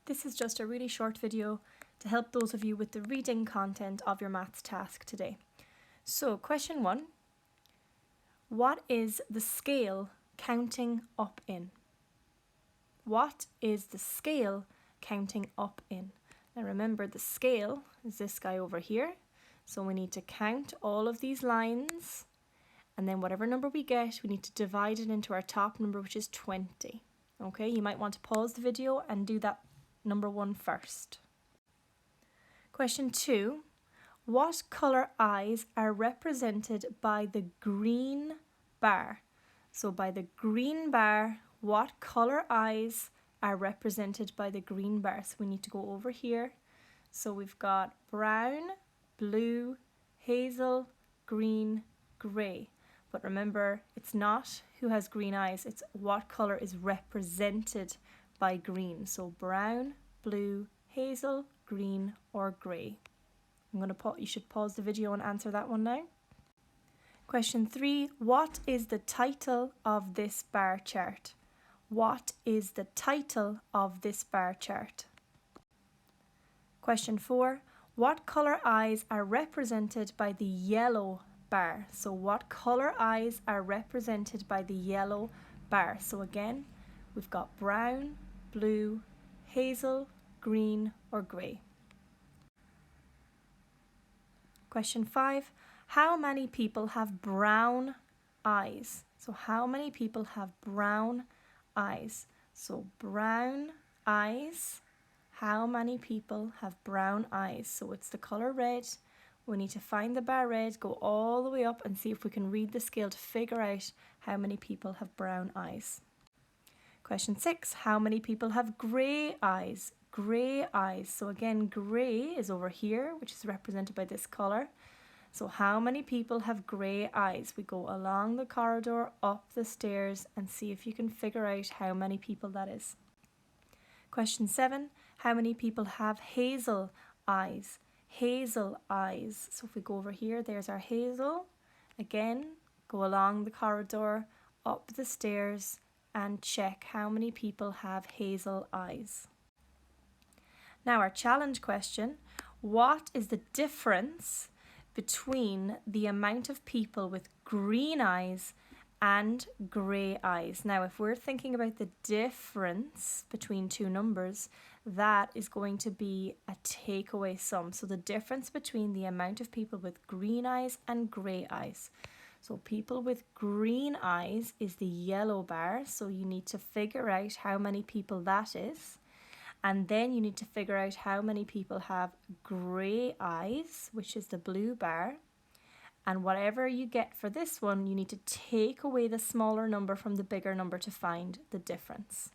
This is just a really short video to help those of you with the reading content of your maths task today. So question 1, what is the scale counting up in? What is the scale counting up in? Now remember, the scale is this guy over here, so we need to count all of these lines, and then whatever number we get, we need to divide it into our top number, which is 20. Okay, you might want to pause the video and do that number 1 first. Question 2, what colour eyes are represented by the green bar? So by the green bar, what colour eyes are represented by the green bar? So we need to go over here. So we've got brown, blue, hazel, green, grey. But remember, it's not who has green eyes, it's what colour is represented by green. So brown, blue, hazel, green or grey. You should pause the video and answer that one now. Question 3, what is the title of this bar chart? What is the title of this bar chart? Question 4, what colour eyes are represented by the yellow bar? So what colour eyes are represented by the yellow bar? So again, we've got brown, blue, hazel, green or grey. Question 5, how many people have brown eyes? So how many people have brown eyes? So brown eyes, how many people have brown eyes? So it's the colour red. We need to find the bar red, go all the way up and see if we can read the scale to figure out how many people have brown eyes. Question 6, how many people have grey eyes? Grey eyes. So again, grey is over here, which is represented by this colour. So how many people have grey eyes? We go along the corridor, up the stairs and see if you can figure out how many people that is. Question 7, how many people have hazel eyes? Hazel eyes. So if we go over here, there's our hazel. Again, go along the corridor, up the stairs and check how many people have hazel eyes. Now our challenge question, what is the difference between the amount of people with green eyes and grey eyes? Now if we're thinking about the difference between two numbers, that is going to be a takeaway sum. So the difference between the amount of people with green eyes and grey eyes. So people with green eyes is the yellow bar, so you need to figure out how many people that is. And then you need to figure out how many people have grey eyes, which is the blue bar. And whatever you get for this one, you need to take away the smaller number from the bigger number to find the difference.